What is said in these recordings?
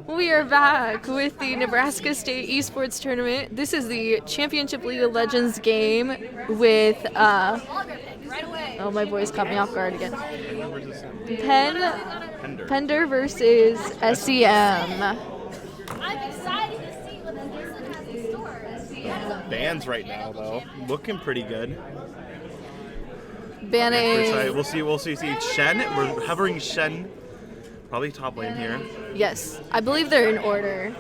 We are back with the Nebraska State Esports Tournament. This is the Championship League of Legends game with, oh, my voice caught me off guard again. Pender versus SEM. I'm excited to see what this person has in store. Bans right now, though. Looking pretty good. Banning. We'll see. Shen. We're hovering Shen. Probably top lane here. Yes, I believe they're in order.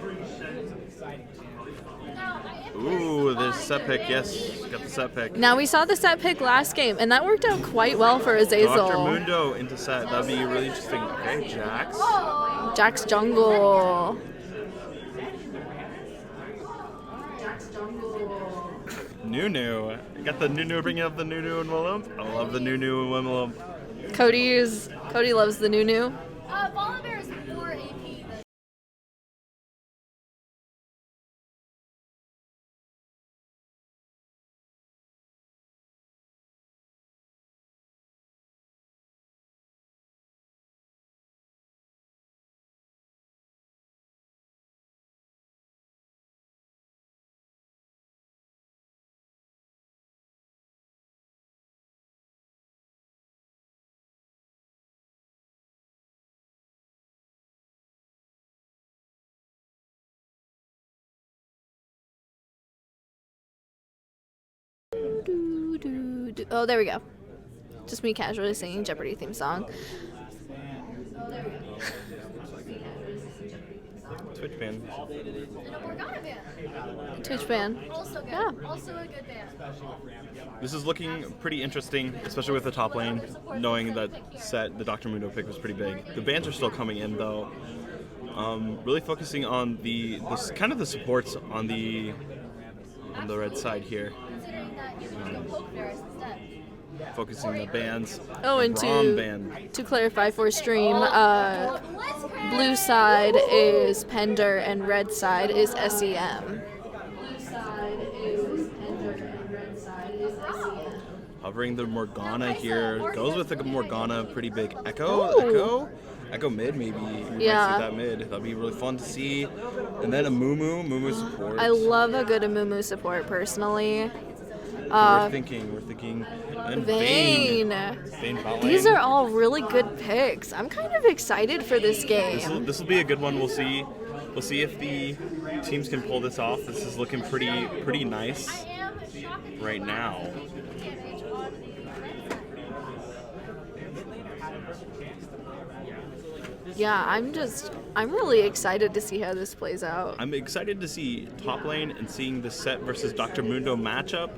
Ooh, there's set pick. Yes, got the set pick. Now, we saw the set pick last game, and that worked out quite well for Azazel. Dr. Mundo into set. That'd be really interesting. Okay, Jax. Jax jungle. Nunu. Got the Nunu, bringing up the Nunu and Willump. I love the Nunu and Willump. Cody loves the Nunu. Volibear is more AP than... Oh, there we go. Just me casually singing Jeopardy theme song. Twitch ban. And a Morgana band. Twitch ban. Also good. Yeah. Also a good band. This is looking pretty interesting, especially with the top lane, knowing that the Dr. Mundo pick was pretty big. The bans are still coming in, though. Really focusing on the kind of the supports on the red side here. Considering that you can go poke bears instead. Focusing the bans. Oh, and to clarify for stream, blue side is Pender and red side is SEM. Hovering the Morgana here. Goes with the Morgana, pretty big Echo. Echo mid, maybe. We might see that mid. That'd be really fun to see. And then a Mumu support. I love a good Amumu support personally. We're thinking. And Vayne. These are all really good picks. I'm kind of excited for this game. This will be a good one. We'll see if the teams can pull this off. This is looking pretty nice right now. Yeah, I'm really excited to see how this plays out. I'm excited to see top lane and seeing the set versus Dr. Mundo matchup.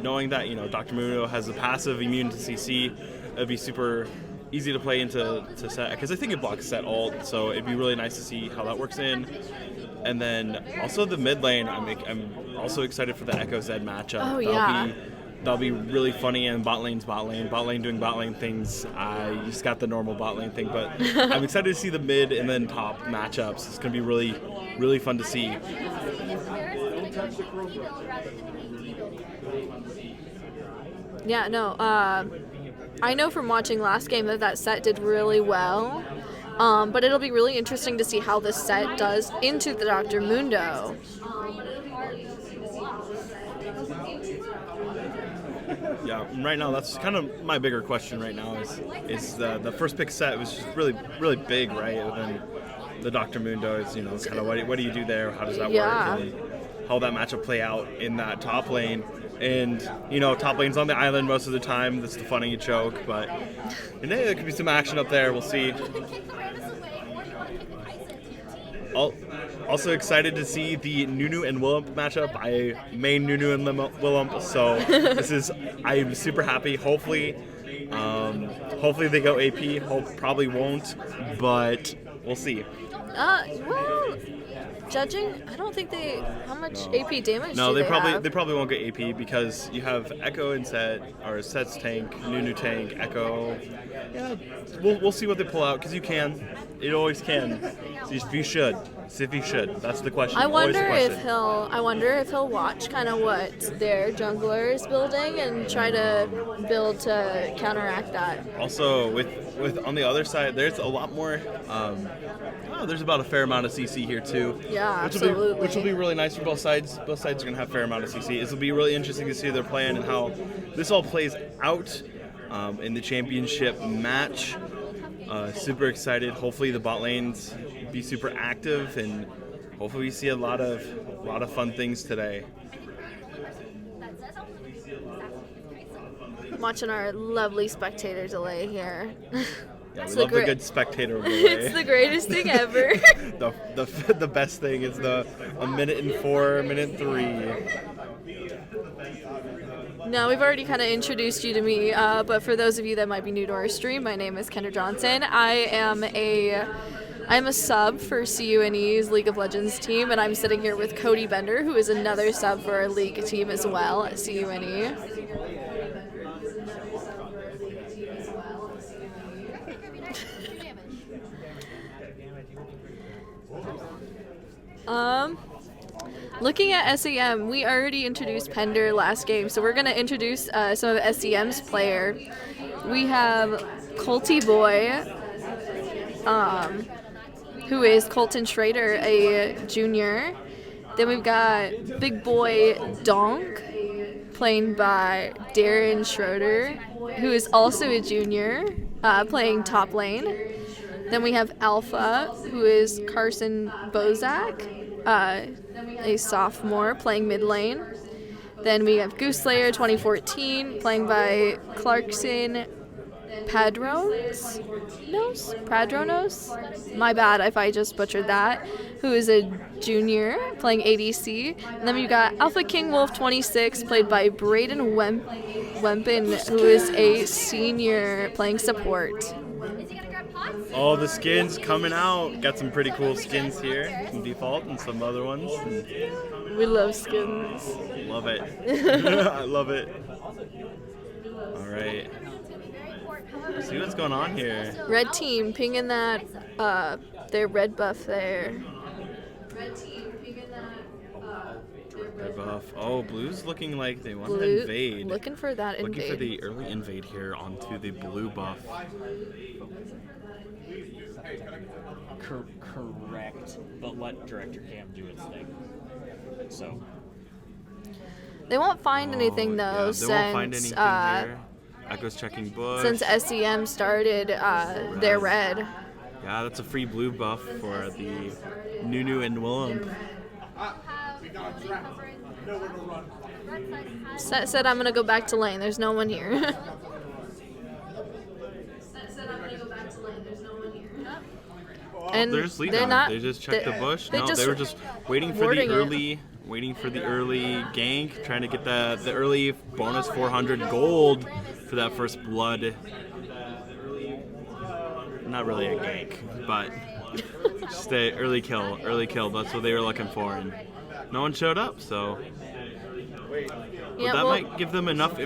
Knowing that, Dr. Mundo has a passive immune to CC, it'd be super easy to play into set, because I think it blocks set ult, so it'd be really nice to see how that works in. And then also the mid lane, I'm also excited for the Echo Zed matchup. Oh, yeah. That'll be really funny, and bot lane's bot lane. Bot lane doing bot lane things. I just got the normal bot lane thing, but I'm excited to see the mid and then top matchups. It's going to be really, really fun to see. Yeah, no, I know from watching last game that set did really well, but it'll be really interesting to see how this set does into the Dr. Mundo. Yeah, right now that's kind of my bigger question right now is the first pick set was just really, really big, right? And then the Dr. Mundo is, kind of what do you do there? How does that work? And how that matchup play out in that top lane? And, top lane's on the island most of the time. That's the funny joke, but there could be some action up there. We'll see. Also excited to see the Nunu and Willump matchup. I main Nunu and Willump, so I'm super happy. Hopefully they go AP. Probably won't, but we'll see. Well, judging, I don't think how much AP damage do they have? They probably won't get AP because you have Echo and Set, or Set's tank, Nunu tank, Echo. Yeah, we'll see what they pull out, because you can. It always can. So if you should. That's the question. I wonder if he'll watch kind of what their jungler is building and try to build to counteract that. Also, with on the other side, there's a lot more there's about a fair amount of CC here too. Yeah, which absolutely. Which will be really nice for both sides. Both sides are going to have a fair amount of CC. This will be really interesting to see their plan and how this all plays out in the championship match. Super excited. Hopefully the bot lanes be super active, and hopefully we see a lot of fun things today. I'm watching our lovely spectator delay here. Yeah, we the love the good spectator delay. It's the greatest thing ever. the best thing is a minute and 4, minute 3. No, we've already kind of introduced you to me, but for those of you that might be new to our stream, my name is Kendra Johnson. I'm a sub for CUNE's League of Legends team, and I'm sitting here with Cody Pender, who is another sub for our league team as well at CUNE. Looking at SEM, we already introduced Pender last game, so we're going to introduce some of SEM's player. We have Colty Boy, who is Colton Schrader, a junior. Then we've got Big Boy Donk, played by Darren Schroeder, who is also a junior, playing top lane. Then we have Alpha, who is Carson Bozak, a sophomore, playing mid lane. Then we have Goose Slayer 2014, playing by Clarkson Padronos? My bad if I just butchered that. Who is a junior, playing ADC. And then we've got Alpha King Wolf 26, played by Braden Wempin, who is a senior, playing support. Oh, the skins coming out. Got some pretty cool skins here. Some default and some other ones. We love skins. Love it. I love it. All right. Let's see what's going on here. Red team pinging that, their red buff there. Red buff. Oh, blue's looking like they want to Blue, invade. looking for that invade. Looking for the early invade here onto the blue buff. Correct, but let Director Cam do its thing. So they won't find anything though, yeah, they won't find anything here. Echo's checking bush. Since SEM started their red. Yeah, that's a free blue buff for the Nunu and Willem. Set said I'm gonna go back to lane. There's no one here. And They're just leaving. they're not. They just checked the bush. They No, they were just waiting for warding the it. waiting for the early gank, trying to get the early bonus 400 gold for that first blood. Not really a gank, but just a early kill. That's what they were looking for, and no one showed up. So that might give them enough.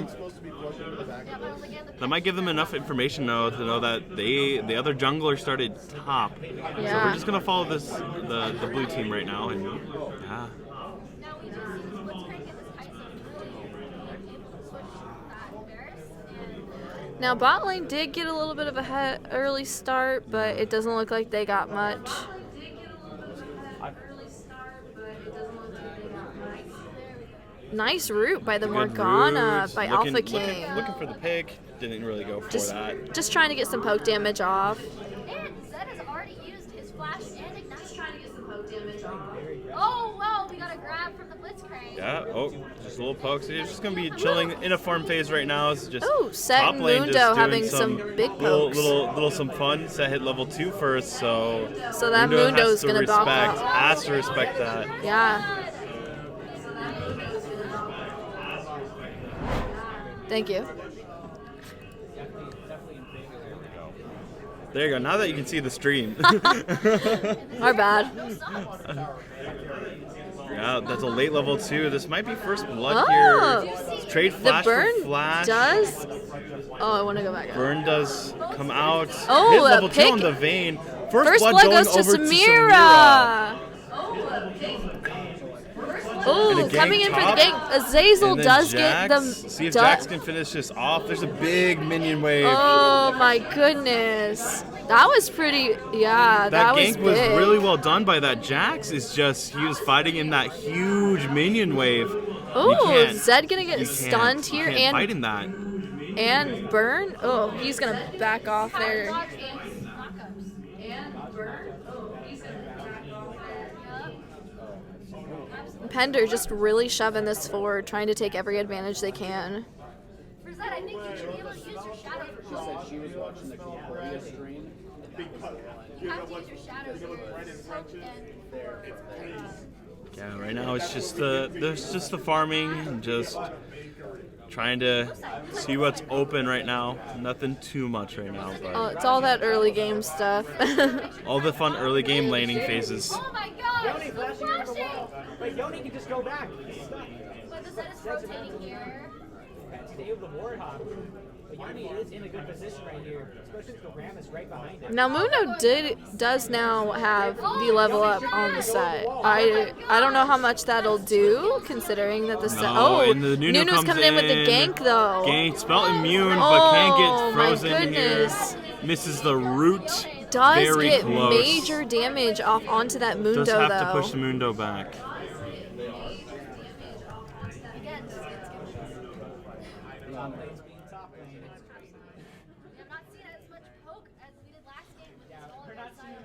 That might give them enough information though to know that the other jungler started top. Yeah. So we're just gonna follow the blue team right now, and yeah. Now bot lane did get a little bit of a early start, but it doesn't look like they got much. Nice route by the Morgana Root. by Looking- Alpha King. Looking for the pick. Didn't really go for that. Just trying to get some poke damage off. And Zed has already used his flash and ignite. Just trying to get some poke damage off. Oh, well, we got a grab from the Blitzcrank. Yeah. Oh, just a little pokes. He's just gonna be chilling in a farm phase right now. It's just Ooh, Set top and lane Mundo just doing having some big pokes. little some fun. Set hit level 2 first, so that Mundo's has to gonna back respect. up. Has to respect that. Yeah. Thank you. There you go. Now that you can see the stream. Our bad. Yeah, that's a late level 2. This might be first blood Oh. here. Trade The flash burn for flash. does. Oh, I want to go back. Burn does come out. Oh, Hit a level 2 pick. on the vein. First blood going goes to over Samira. Oh, And a coming gank in for the top. gank. Azazel And then does get the. See if Jax can finish this off. There's a big minion wave. Oh my goodness. That was pretty. Yeah, that was gank was big. really well done by that Jax. It's just he was fighting in that huge minion wave. Oh, Zed gonna get you stunned can't, here you can't fight and in that. burn. Oh, he's gonna back off there. Pender just really shoving this forward, trying to take every advantage they can. For Zed, I think you should be able to use your shadow for She said she was watching the Concordia stream. You have to use your shadow for soak and Yeah, right now it's just the farming and just trying to see what's open right now. Nothing too much right now, Oh, but it's all that early game stuff. all the fun early game laning phases. oh my gosh, Yoni, the flashing over flashing! wall. But Yoni can just go back. But the Zed is rotating here. Stay with the Warhawk. But Yoni is in a good position right here, especially if the Ram is right behind him. Now Mundo does now have the level up on the set. I don't know how much that'll do, considering that the set. Oh, and the Nunu Nunu's comes coming in with the gank though. Gank, spell immune, Oh, but can't get my frozen goodness. here. Misses the root. Does Very get close. major damage off onto that Mundo Does have though. to push the Mundo back. We have not seen as much poke as we did last game with this all on side.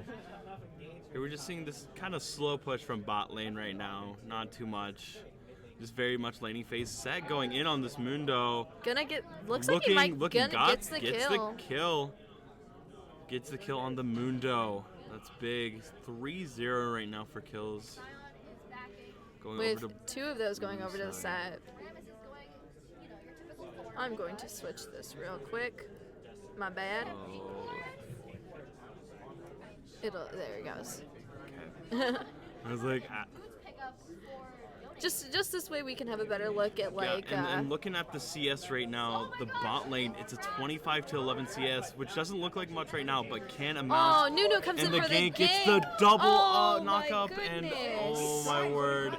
Here we're just seeing this kind of slow push from bot lane right now. Not too much. Just very much laning phase. Set going in on this Mundo. Gonna get. Looks like he might gets the kill. Gets the kill on the Mundo. That's big. 3-0 right now for kills. Going With over to two of those going over to the set. Ramus is going, you know, your typical form. I'm going to switch this real quick. My bad. oh, There it goes. I was like, ah. Boots pick up for Yoni. Just this way we can have a better look at like. yeah, and looking at the CS right now, the bot lane, it's a 25 to 11 CS, which doesn't look like much right now, but can amount. Oh, Nunu comes and in the for the gank gets gank. the double Oh, knock my up, and oh goodness. my word,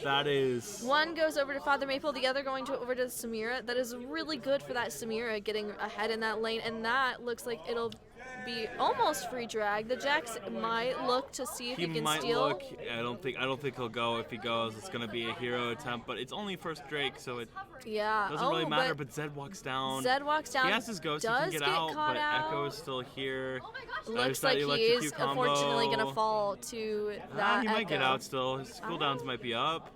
that is. One goes over to Father Maple, the other going over to Samira. That is really good for that Samira getting ahead in that lane, and that looks like it'll be almost free drag. The Jax might look to see if he can might steal. look. I don't think he'll go. If he goes, it's gonna be a hero attempt, but it's only first Drake, so it Yeah. doesn't really matter. But Zed walks down. Zed walks down. He has his ghost. He can does get get out, caught but out. Echo is still here. Oh my gosh, There's Looks that like he electrocute is combo. unfortunately gonna fall to that. He might get Echo. out still. His cooldowns might be up.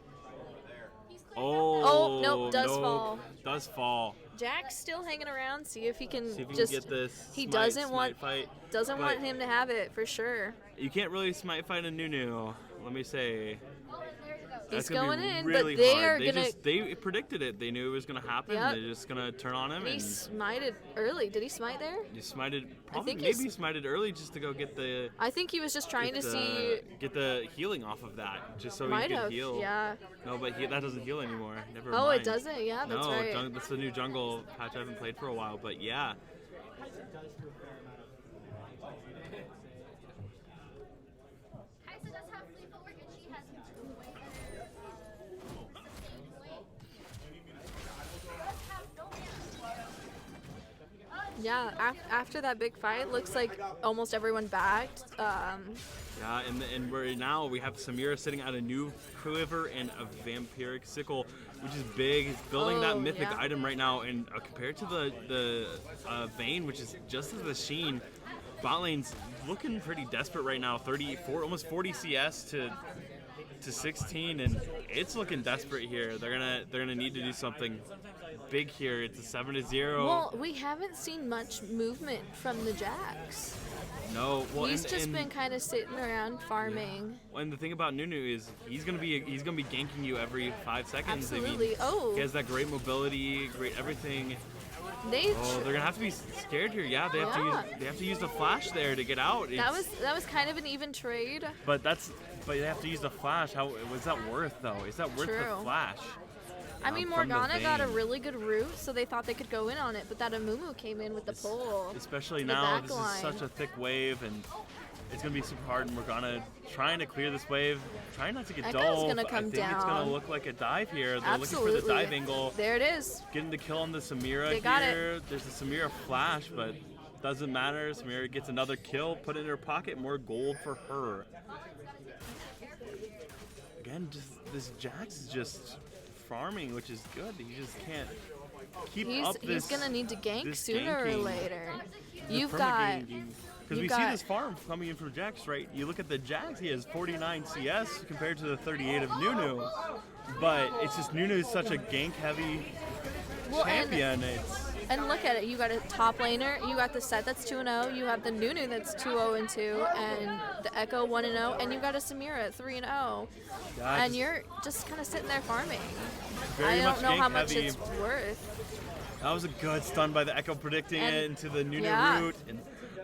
he's cleared Oh, nope, does fall. Does fall. Jack's still hanging around. See if he can See if he just. can get this. He smite- doesn't smite want fight. doesn't but want him to have it for sure. You can't really smite fight a Nunu. Let me say. Oh, and there he goes. That's He's gonna going be in, really but they hard. are they gonna. they predicted it. They knew it was gonna happen. Yep. They're just gonna turn on him He and smited early. Did he smite there? you smited. Probably think maybe he's- he smited early just to go get the. I think he was just trying to see. Get the healing off of that, just so Might he could have. heal. Yeah. No, but that doesn't heal anymore. Never Oh, mind. it doesn't. Yeah, that's no, right. that's the new jungle patch I haven't played for a while, but yeah. Kaisa does have free footwork and she has way better sustained weight. Does have no mana. Yeah. After that big fight, looks like almost everyone backed. Yeah, and we have Samira sitting at a new quiver and a vampiric sickle, which is big. He's building Oh, that mythic yeah. item right now, and compared to the Vayne, which is just as the Sheen, bot lane's looking pretty desperate right now. 34, almost 40 CS to 16, and it's looking desperate here. They're gonna need to do something big here. It's a 7-0. Well, we haven't seen much movement from the Jax. No, well, He's and, just and, been kind of sitting around farming. And the thing about Nunu is he's gonna be ganking you every 5 seconds. I Absolutely. mean, Oh. he has that great mobility, great everything. They. Oh, they're gonna have to be scared here. Yeah, they have to use the flash there to get out. That was kind of an even trade. But they have to use the flash. How was that worth though? Is that worth True. the flash? I mean, from the Morgana got a Vayne. really good route, so they thought they could go in on it, but that Amumu came in with the pull. Especially The now, back this is line. such a thick wave, and it's gonna be super hard, and we're trying to clear this wave, trying not to get Echo's dove. gonna come I think down. it's gonna look like a dive here. They're Absolutely. looking for the dive angle. There it is. Getting the kill on the Samira They got here. There's a Samira flash, but doesn't matter. Samira gets another kill, put it in her pocket, more gold for her. Again, just this Jax is just farming, which is good. He just can't keep up this. He's gonna need to gank this sooner or ganking. later. The You've got. because we see this farm coming in from Jax, right? You look at the Jax, he has 49 CS compared to the 38 of Nunu, but it's just Nunu is such a gank heavy champion. And look at it. You got a top laner. You got the set that's 2-0. You have the Nunu that's 2-0-2, and the Echo 1-0, and you got a Samira at 3-0. Yeah, And you're just kind of sitting there farming. very I much don't know how gank much heavy. it's worth. That was a good stun by the Echo, predicting And- it into the Nunu yeah. route, and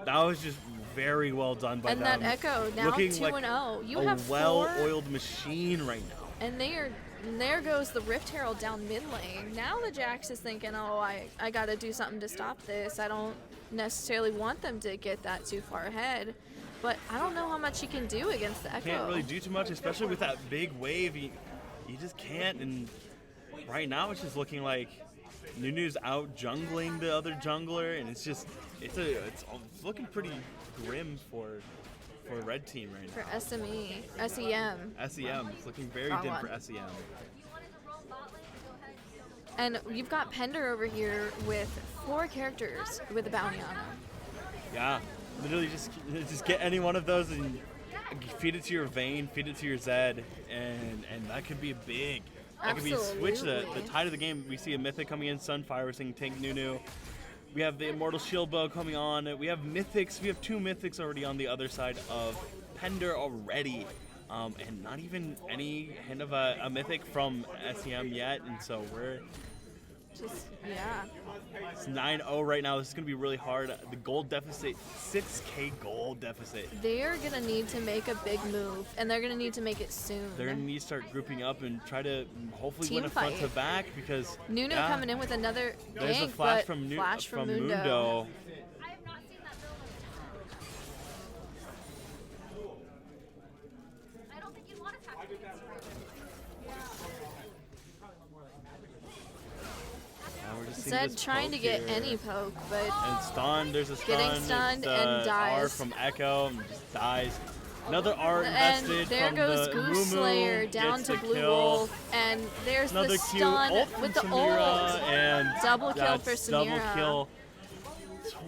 that was just very well done by And them. that Echo now Looking 2-0. You like have a four, well-oiled machine right now. and there goes the Rift Herald down mid lane. Now the Jax is thinking, oh, I got to do something to stop this. I don't necessarily want them to get that too far ahead, but I don't know how much he can do against the Echo. Can't really do too much, especially with that big wave. You just can't. And right now, it's just looking like Nunu's out jungling the other jungler, and it's looking pretty grim for red team right For now. SEM. SEM, it's looking very Wrong dim one. for SEM. If you wanted to roll bot lane, go ahead and do it. And you've got Pender over here with 4 characters with a bounty on him. Yeah, literally just get any one of those and feed it to your Vayne, feed it to your Zed, and that could be big. That could be switch the Absolutely. tide of the game. We see a Mythic coming in, Sunfire, we're seeing Tank Nunu. We have the Immortal Shield Bow coming on. We have Mythics. We have 2 Mythics already on the other side of Pender already. And not even any hint of a Mythic from SEM yet. And so we're Yeah. it's 9-0 right now. This is going to be really hard. The gold deficit, 6K gold deficit. They're going to need to make a big move, and they're going to need to make it soon. They're going to need to start grouping up and try to hopefully Team win a front fight. to back because Nunu yeah, coming in with another there's gank, a flash but from flash from Mundo. I have not seen that build of I don't think you'd want to tap against her. Now we're just seeing Zed this trying to poke get here. any poke, but And stun, there's a stun. Getting stunned it's, and R dies. from Echo and just dies. Another R and invested there from goes the Goose Mumu, Slayer down gets to the Blue kill. Wolf, and there's Another the Q stun ult from with the Samira, ult. and Double kill that's for Samira. Double kill.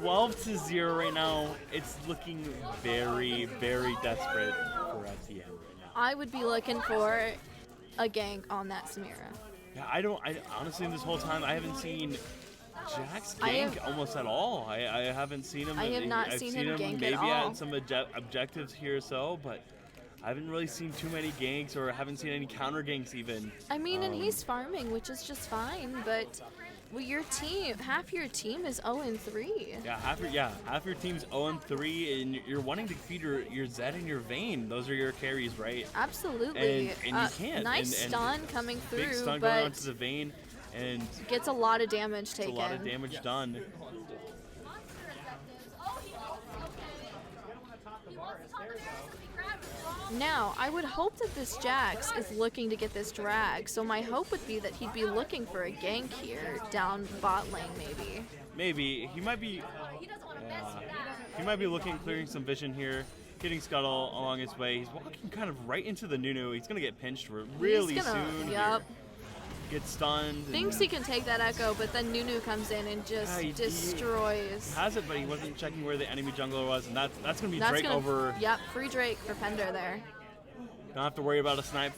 12-0 right now. It's looking very, very desperate for SEM right now. I would be looking for a gank on that Samira. Yeah, I honestly, this whole time, I haven't seen Jax I gank have- almost at all. I haven't seen him. I have not I've seen him gank at maybe all. at some objectives here or so, but I haven't really seen too many ganks or haven't seen any counter ganks even. I mean, and he's farming, which is just fine, but well, your team, half your team is 0-3. Yeah, half your team's 0-3, and you're wanting to feed your Zed and your Vayne. Those are your carries, right? Absolutely. And you can't. Nice and stun coming through, big stun going but onto the Vayne, and gets a lot of damage it's taken. a lot of damage done. Monster objectives. Oh, he wants okay. He wants to top the barrel to be grabbed wrong. Now, I would hope that this Jax is looking to get this drag, so my hope would be that he'd be looking for a gank here, down bot lane maybe. Maybe he might be. He doesn't want to mess with that. He might be looking, clearing some vision here, getting Scuttle along his way. He's walking kind of right into the Nunu. He's gonna get pinched really He's gonna, soon. Yep. Here. Gets stunned. Thinks and he can take that Echo, but then Nunu comes in and just Yeah, he destroys. has it, but he wasn't checking where the enemy jungler was, and that's gonna be That's Drake gonna, over. Yep, free Drake for Pender there. Don't have to worry about a smite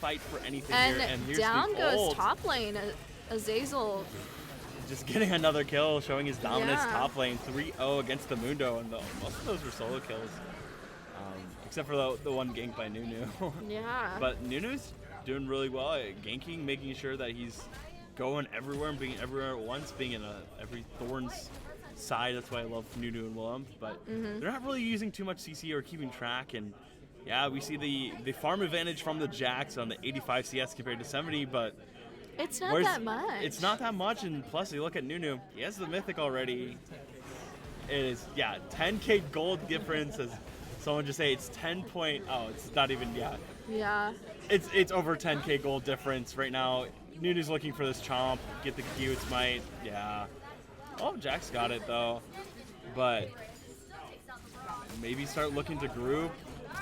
fight for anything And, here. And here's down the goes ult. top lane. Azazel. Just getting another kill, showing his dominance Yeah. top lane. 3-0 against the Mundo, and most of those were solo kills. Except for the one gank by Nunu. Yeah. But Nunu's doing really well at ganking, making sure that he's going everywhere and being everywhere at once, being in every Thorn's side. That's why I love Nunu and Willem. But they're not really using too much CC or keeping track. And yeah, we see the farm advantage from the Jax on the 85 CS compared to 70, but it's not where's- that much. It's not that much, and plus you look at Nunu, he has the Mythic already. It is, yeah, 10K gold difference. As someone just say, it's 10 point. Oh, it's not even, yeah. Yeah. It's over 10K gold difference right now. Nunu's looking for this chomp, get the Kiwitz Might. Yeah. Oh, Jack's got it though. But maybe start looking to group.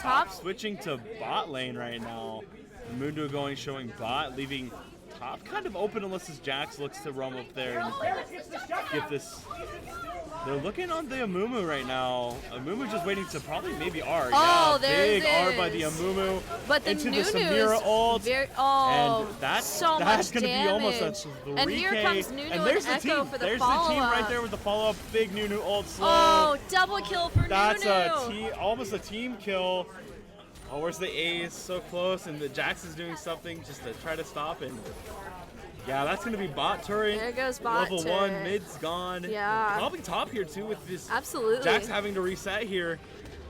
Top. Switching to bot lane right now. Mundo showing bot, leaving top kind of open unless this Jax looks to roam up there and get this. They're looking on the Amumu right now. Amumu just waiting to probably maybe R. Oh, yeah, there big it R by is. the Amumu. But the into Nunu the Samira ult. Oh, and that's so that's much gonna be almost a damage. 3K. And here comes Nunu and there's and the Echo team. for the There's follow-up. the team right there with the follow-up. Big Nunu ult slow. Oh, double kill for That's Nunu. almost a team kill. Oh, where's the ace? So close, and the Jax is doing something just to try to stop it. Yeah, that's gonna be bot turret. There goes bot Level turret. 1, mid's gone. Yeah. Probably top here too with this. Absolutely. Jax having to reset here.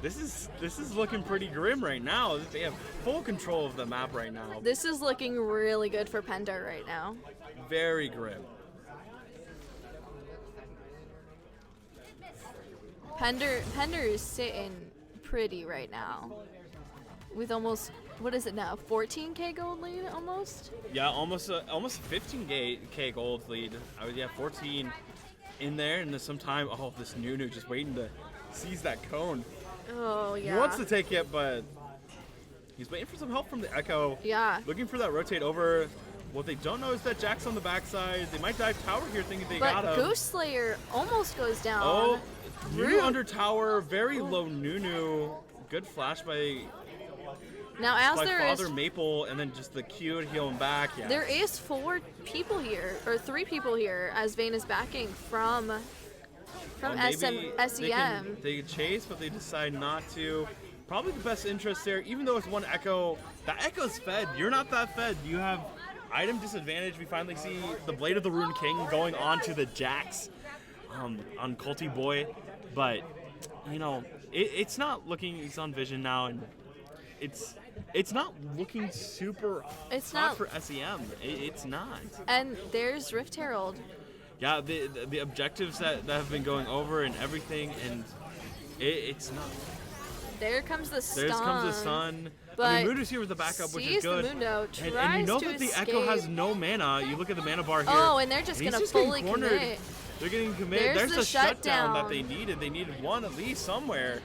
This is looking pretty grim right now. They have full control of the map right now. This is looking really good for Pender right now. Very grim. Pender is sitting pretty right now. With almost, what is it now? 14K gold lead almost? Yeah, almost a 15K gold lead. I would 14 in there, and there's some time. Oh, this Nunu just waiting to seize that cone. Oh, yeah. He wants to take it, but he's waiting for some help from the Echo. Yeah. Looking for that rotate over. What they don't know is that Jack's on the backside. They might dive tower here thinking they got But him. Ghost Slayer almost goes down. Oh, Nunu Rude. under tower. Very low Nunu. Good flash by Now, as by there is Father Maple, and then just the Q to heal him back. Yeah. there is 4 people here, or 3 people here, as Vayne is backing from Well, maybe SEM. They could chase, but they decide not to. Probably the best interest there, even though it's one Echo. That Echo's fed. You're not that fed. You have item disadvantage. We finally see the Blade of the Rune King going on to the Jax on Culty Boy. But, you know, it's not looking. He's on Vision now, and it's not looking super It's hot not. for SEM. It's not. And there's Rift Herald. Yeah, the objectives that have been going over and everything, and it's not. There comes the stun. There comes the sun. I But mean, Mundo's here with the backup, which sees is good. the Mundo, and you tries know to that the escape. Echo has no mana. You look at the mana bar here. Oh, and they're just he's gonna getting fully cornered. commit. They're getting committed. There's There's the a shutdown that shutdown. they needed. They needed one at least somewhere.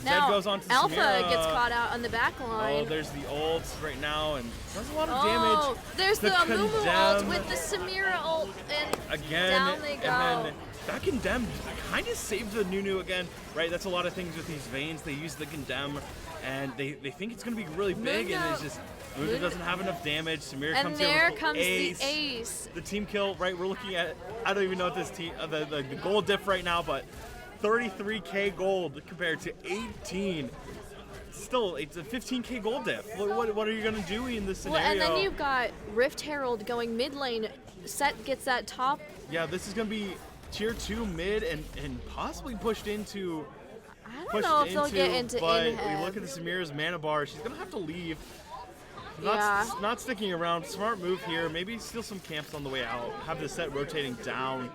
Now, Zed goes on to Alpha Samira. gets caught out on the back line. Oh, there's the ults right now, and does a lot of Oh, damage. there's the Amumu ult Condemn with the Samira ult, and again, down they go. and then that Condemn kind of saved the Nunu again, right? That's a lot of things with these veins. They use the Condemn, and they think it's going to be really big, and it's just Mundo doesn't have enough damage. Samira and comes there here with comes ace. the ace. The team kill, right? We're looking at, I don't even know what this team, the gold diff right now, but 33K gold compared to 18. Still, it's a 15K gold diff. What are you going to do in this Well, scenario? and then you've got Rift Herald going mid lane. Set gets that top. Yeah, this is going to be tier 2 mid and possibly pushed into. I don't know if they'll get into but in-head. we look at the Samira's mana bar. She's going to have to leave. Yeah. Not sticking around. Smart move here. Maybe steal some camps on the way out. Have the set rotating down.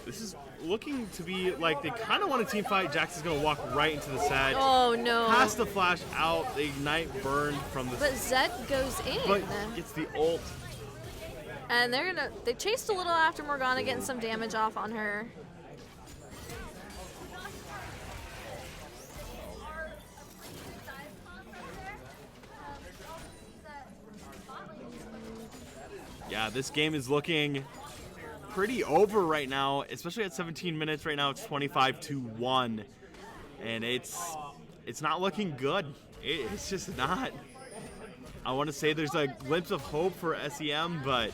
This is looking to be like they kind of want a team fight. Jax is going to walk right into the set. Oh no. Has to flash out. The ignite burn from the. But Zed goes in. But gets the ult. And they chased a little after Morgana, getting some damage off on her. Yeah, this game is looking pretty over right now, especially at 17 minutes right now. It's 25-1, and it's not looking good. It's just not. I want to say there's a glimpse of hope for SEM, but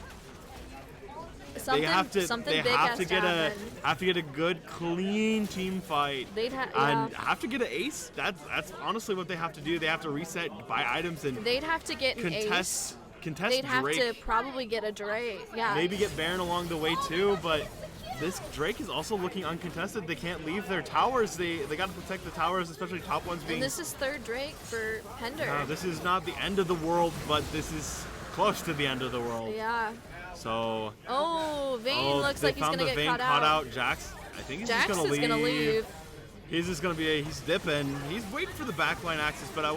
Something, they have to something they big have has to get happen. a good clean team fight. They'd and yeah. have to get an ace. That's honestly what they have to do. They have to reset, buy items, and They'd have to get an ace. contest They'd have Drake. to probably get a Drake. Yeah. Maybe get Baron along the way too, but this Drake is also looking uncontested. They can't leave their towers. They got to protect the towers, especially top ones being. And this is third Drake for Pender. This is not the end of the world, but this is close to the end of the world. Yeah. So. Oh, Vayne looks they like he's found gonna the get Vayne caught out. Jax. I think he's Jax just gonna is gonna leave. He's just gonna be he's dipping. He's waiting for the backline access, but at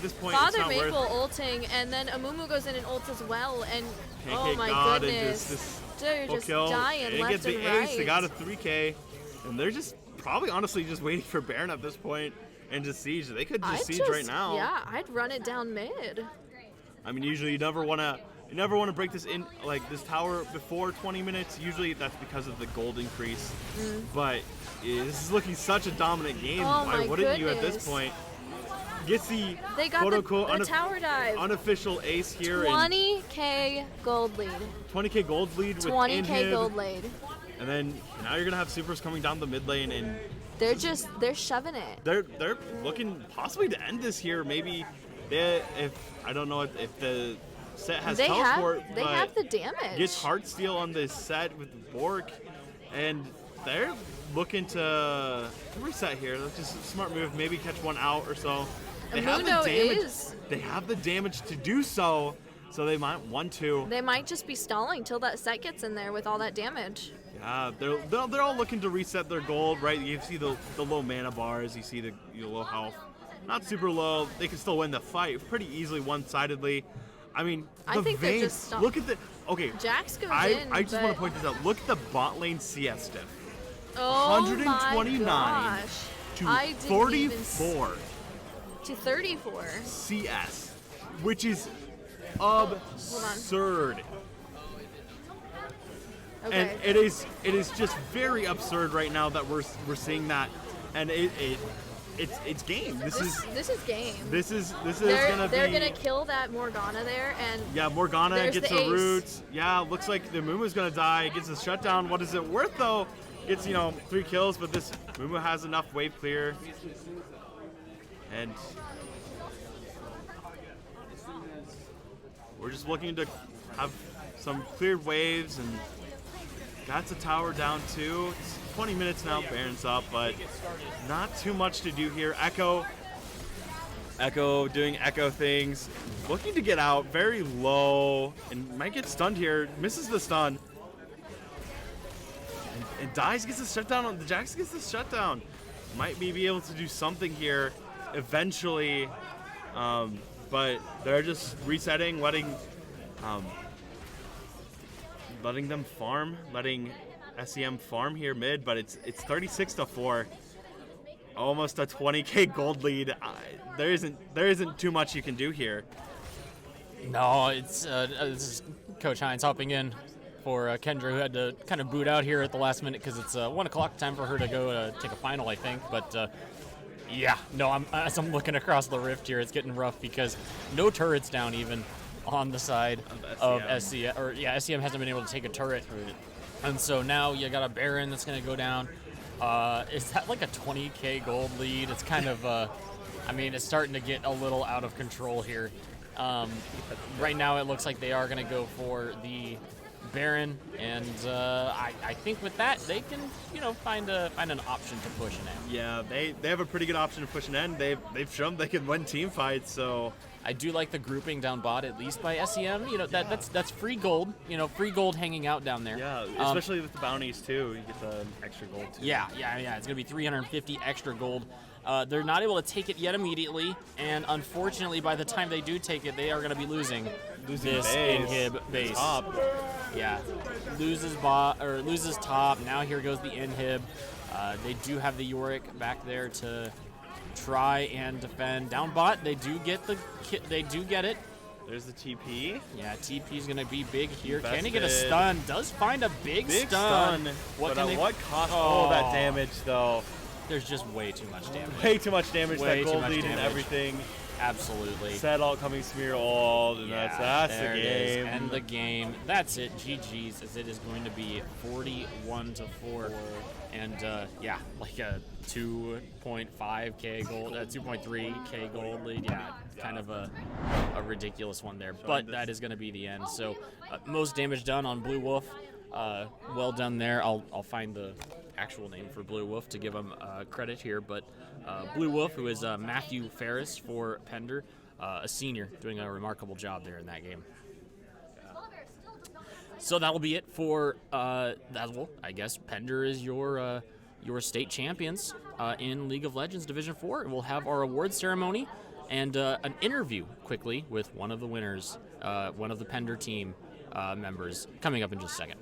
this point, Father it's not Maple worth. ulting, and then Amumu goes in and ults as well, and KK oh my got it, goodness, they're full just kill. dying They left get the and ace. right. They got a 3K, and they're just probably honestly just waiting for Baron at this point and just siege. They could just siege right now. Yeah, I'd run it down mid. I mean, usually you never want to break this in like this tower before 20 minutes. Usually that's because of the gold increase. But this is looking such a dominant game. Oh Why my wouldn't you at goodness. this point? Gets the They got quote-unquote the tower dive. unofficial ace here. 20k gold lead. 20k gold lead with 20k inhib. gold lead. And then now you're gonna have supers coming down the mid lane, and They're shoving it. they're looking possibly to end this here. Maybe if I don't know if the set has They teleport, have but have the damage. gets Heartsteel on this set with Bork, and they're looking to reset here. That's just a smart move. Maybe catch one out or so. They have the Mundo damage. is. They have the damage to do so. So they might 1-2. They might just be stalling till that set gets in there with all that damage. Yeah, they're all looking to reset their gold, right? You see the low mana bars. You see the low health. Not super low. They can still win the fight pretty easily one-sidedly. I mean, I the think they're veins. just stuck. Look at the. Okay. Jax goes I in, just want but- to point this out. Look at the bot lane CS diff. Oh 129 my gosh. to I didn't even 34 to 34. CS, which is absurd. Okay. And it is just very absurd right now that we're seeing that, and it's game. This is game. this is They're gonna gonna kill that Morgana there, and yeah, Morgana there's gets the the ace. roots. Yeah, looks like the Mumu's gonna die. Gets a shutdown. What is it worth though? Gets 3 kills, but this Mumu has enough wave clear, and we're just looking to have some cleared waves, and that's a tower down too. It's 20 minutes now, Baron's up, but not too much to do here. Echo doing Echo things, looking to get out very low, and might get stunned here. Misses the stun, and dies. Gets the shutdown on the Jax. Gets the shutdown. Might be able to do something here eventually, but they're just resetting, letting them farm, letting SEM farm here mid, but it's 36-4, almost a 20k gold lead. There isn't too much you can do here. No, it's this is Coach Hines hopping in for Kendra, who had to kind of boot out here at the last minute because it's 1 o'clock time for her to go take a final, I think. But yeah, no, as I'm looking across the rift here, it's getting rough because no turrets down even on the side of SEM. SEM hasn't been able to take a turret. And so now you got a Baron that's going to go down. Is that like a 20k gold lead? It's kind of, it's starting to get a little out of control here. Right now it looks like they are going to go for the Baron, and I think with that they can, find an option to push an end. Yeah, they have a pretty good option to push an end. They've shown they can win team fights, so I do like the grouping down bot, at least by SEM. That's free gold. Free gold hanging out down there. yeah, especially with the bounties too. You get the extra gold too. Yeah. It's gonna be 350 extra gold. They're not able to take it yet immediately, and unfortunately, by the time they do take it, they are gonna be losing this base. inhib base. Top. Yeah, loses top. Now here goes the inhib. They do have the Yorick back there to try and defend. Down bot, they do get it. There's the TP. Yeah, TP's gonna be big here. Can he Invested. get a stun? Does find a big stun. What can they? what cost? Oh. Oh, that damage though. There's just way too much damage. Way too much damage. Way That too gold much lead and damage. everything. Absolutely. Set all coming smear all, and Yeah, that's there the it is. game. End the game. That's it. GG's, as it is going to be 41-4, and like a 2.5k gold, 2.3k gold lead. Yeah, kind of a ridiculous one there, but that is going to be the end. So most damage done on Blue Wolf. Well done there. I'll find the actual name for Blue Wolf to give him credit here, but Blue Wolf, who is Matthew Ferris for Pender, a senior, doing a remarkable job there in that game. So that will be it for I guess Pender is your your state champions in League of Legends Division 4. And we'll have our awards ceremony and an interview quickly with one of the winners, one of the Pender team members, coming up in just a second.